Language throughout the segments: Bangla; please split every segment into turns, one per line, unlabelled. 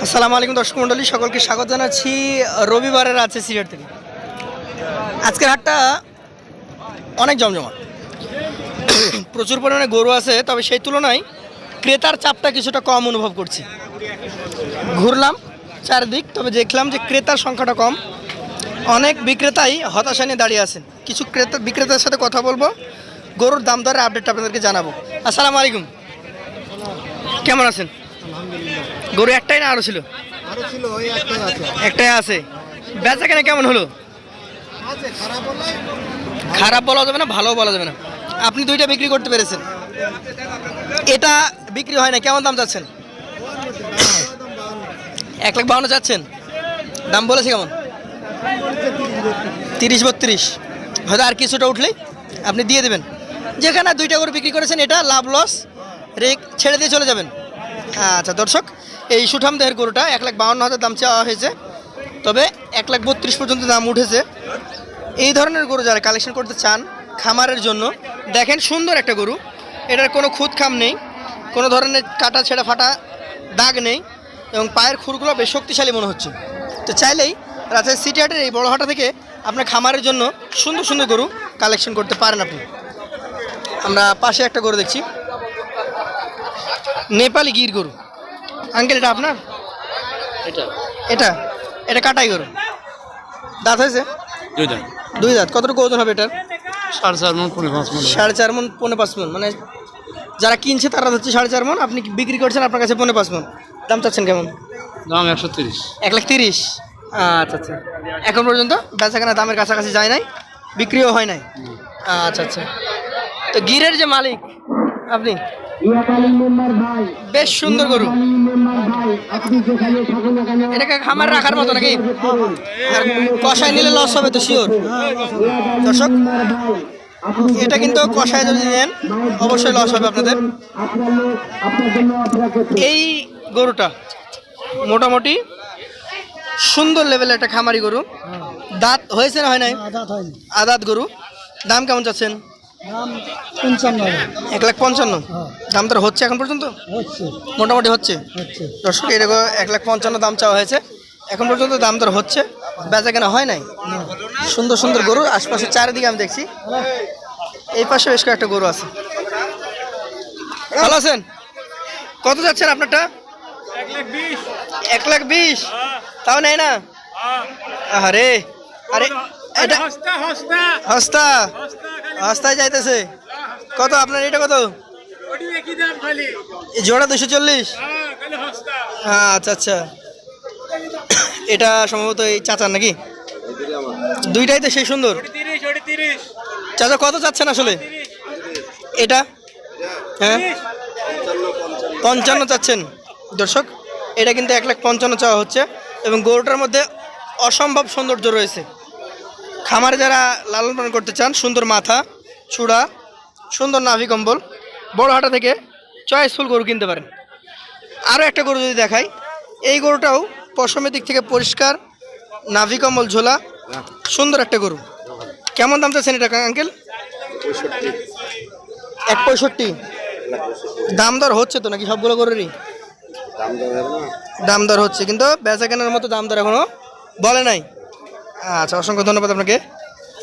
আসসালামু আলাইকুম দর্শক মণ্ডলী, সকলকে স্বাগত জানাচ্ছি রবিবারের আছে সিলেট থেকে। আজকের হাটটা অনেক জমজমাট, প্রচুর পরিমাণে গরু আছে, তবে সেই তুলনায় ক্রেতার চাপটা কিছুটা কম অনুভব করছি। ঘুরলাম চারদিক, তবে দেখলাম যে ক্রেতার সংখ্যাটা কম। অনেক বিক্রেতাই হতাশা নিয়ে দাঁড়িয়ে আছেন। কিছু বিক্রেতার সাথে কথা বলবো, গরুর দাম দরের আপডেটটা আপনাদেরকে জানাবো। আসসালামু আলাইকুম, কেমন আছেন? গরু একটাই না আরো ছিল? একটাই আছে। বেচা কেনা কেমন হলো? খারাপ বলা যাবে না, ভালো বলা যাবে না। আপনি দুইটা বিক্রি করতে পেরেছেন, এটা বিক্রি হয় না। কেমন দাম চাচ্ছেন? 1,52,000 চাচ্ছেন। দাম বলেছে কেমন? 30-32। হয়তো আর কিছুটা উঠলেই আপনি দিয়ে দেবেন। যেখানে দুইটা গরু বিক্রি করেছেন, এটা লাভ লস রেক ছেড়ে দিয়ে চলে যাবেন। আচ্ছা দর্শক, এই সুঠাম দেহের গরুটা 1,52,000 দাম চাওয়া হয়েছে, তবে 1,32,000 পর্যন্ত দাম উঠেছে। এই ধরনের গরু যারা কালেকশন করতে চান খামারের জন্য, দেখেন সুন্দর একটা গরু। এটার কোনো খুদ খাম নেই, কোনো ধরনের কাটা ছেঁড়া ফাটা দাগ নেই, এবং পায়ের খুরগুলো বেশ শক্তিশালী মনে হচ্ছে। তো চাইলেই রাজশাহী সিটি হাটের এই বড় হাটা থেকে আপনার খামারের জন্য সুন্দর সুন্দর গরু কালেকশন করতে পারেন আপনি। আমরা পাশে একটা গরু দেখছি, নেপালি গির গরু। আঙ্কেল, এটা আপনার? এটা এটা কাটাই গরু, দাঁত হয়েছে? দুই দাঁত। কতটুকু ওজন হবে এটার?
4.5 মণ, 5.5 মণ।
4.5 মণ, 5.5 মণ। মানে যারা কিনছে তারা হচ্ছে 4.5 মণ, আপনি বিক্রি করছেন আপনার কাছে 5.5 মণ। দাম চাচ্ছেন কেমন?
দাম 130।
1,30,000। আচ্ছা আচ্ছা, এখন পর্যন্ত বেচাকেনা দামের কাছাকাছি যায় নাই, বিক্রিও হয় নাই। আচ্ছা আচ্ছা। তো গিরের যে মালিক আপনি, বেশ সুন্দর গরু। এটাকে খামার রাখার মতো নাকি? আর কষায় নিলে লস হবে তো শিওর। দর্শক, এটা কিন্তু কষায় যদি নেন অবশ্যই লস হবে আপনাদের। এই গরুটা মোটামুটি সুন্দর লেভেলের একটা খামারি গরু। দাঁত হয়েছে না হয় নাই? আদাত গরু। দাম কেমন চাচ্ছেন? 1,55,000। দাম তো হচ্ছে এখন পর্যন্ত? মোটামুটি হচ্ছে। দর্শক, এরকম 1,55,000 দাম চাওয়া হয়েছে, এখন পর্যন্ত দাম দর হচ্ছে, বেচা কেনা হয় নাই। সুন্দর সুন্দর গরু আশপাশে চারিদিকে আমি দেখছি। এই পাশে বেশ কয়েকটা গরু আছে। ভালো আছেন? কত যাচ্ছেন আপনারটা? 1,20,000। তাও নেই না? আরে আরে, এটা হস্তা হস্তায় যাইতেছে। কত আপনার এটা? কত জোড়া? 240। আচ্ছা আচ্ছা, এটা সম্ভবত এই চাচার নাকি? দুইটাই তো সেই সুন্দর। চাচা কত চাচ্ছেন আসলে এটা? হ্যাঁ, 55 চাচ্ছেন। দর্শক, এটা কিন্তু 1,55,000 চাওয়া হচ্ছে, এবং গরুটার মধ্যে অসম্ভব সৌন্দর্য রয়েছে। খামারে যারা লালন পালন করতে চান, সুন্দর মাথা চূড়া, সুন্দর নাভি কম্বল, বড় হাটা থেকে চয়েসফুল গরু কিনতে পারেন। আরও একটা গরু যদি দেখাই, এই গরুটাও পশমের দিক থেকে পরিষ্কার, নাভি কম্বল ঝোলা, সুন্দর একটা গরু। কেমন দাম চাচ্ছেন এটা আঙ্কেল? 1,65,000। দাম দর হচ্ছে তো নাকি সবগুলো গরুরই? দাম দর হচ্ছে, কিন্তু বেচা কেনার মতো দাম দর এখনো বলে নাই। আচ্ছা, অসংখ্য ধন্যবাদ আপনাকে।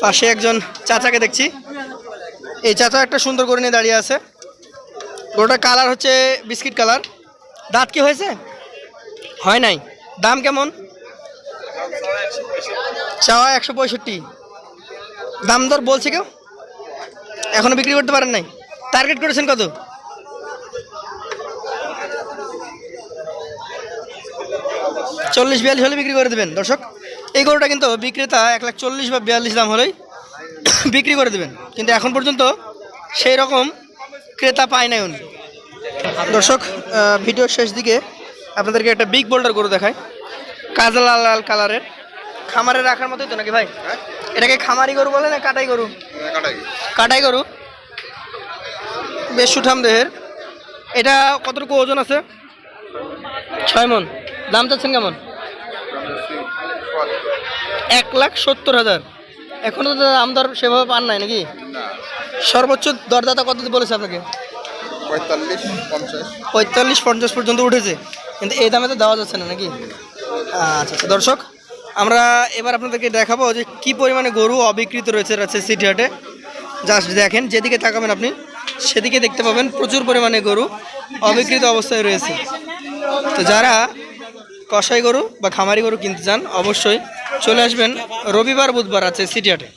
পাশে একজন চাচাকে দেখছি, এই চাচা একটা সুন্দর গরু নিয়ে দাঁড়িয়ে আছে। গরুটার কালার হচ্ছে বিস্কিট কালার। দাঁত কি হয়েছে? হয় নাই। দাম কেমন চাওয়া? 165। দাম দর বলছে কেউ? এখনো বিক্রি করতে পারেন নাই? টার্গেট করেছেন কত? 40-42 হলে বিক্রি করে দেবেন। দর্শক, এই গরুটা কিন্তু বিক্রেতা 1,40,000 বা 42 দাম হলেই বিক্রি করে দেবেন, কিন্তু এখন পর্যন্ত সেই রকম ক্রেতা পায় নাই উনি। দর্শক, ভিডিওর শেষ দিকে আপনাদেরকে একটা বিগ বোল্ডার গরু দেখায়, কাজা লাল লাল কালারের। খামারে রাখার মতোই তো নাকি ভাই? এটাকে খামারি গরু বলে না কাটাই গরু? কাটাই গরু, বেশ সুঠাম দেহের। এটা কতটুকু ওজন আছে? 6 মণ। দাম চাচ্ছেন কেমন? 1,70,000। এখনো তো দাম দর সেভাবে পান নাই নাকি? সর্বোচ্চ দরদাতা কত বলেছে আপনাকে?
45-50
45-50 পর্যন্ত উঠেছে। কিন্তু এই দামে তো দেওয়া যাচ্ছে না নাকি? আচ্ছা আচ্ছা দর্শক, আমরা এবার আপনাদেরকে দেখাবো যে কি পরিমাণে গরু অবিকৃত রয়েছে রাজশাহী সিটি হাটে। জাস্ট দেখেন, যেদিকে তাকাবেন আপনি সেদিকে দেখতে পাবেন প্রচুর পরিমাণে গরু অবিকৃত অবস্থায় রয়েছে। তো যারা কসাই গরু বা খামারি গরু কিনতে চান অবশ্যই চলে আসবেন রবিবার বুধবার আছে সিটি হাটে।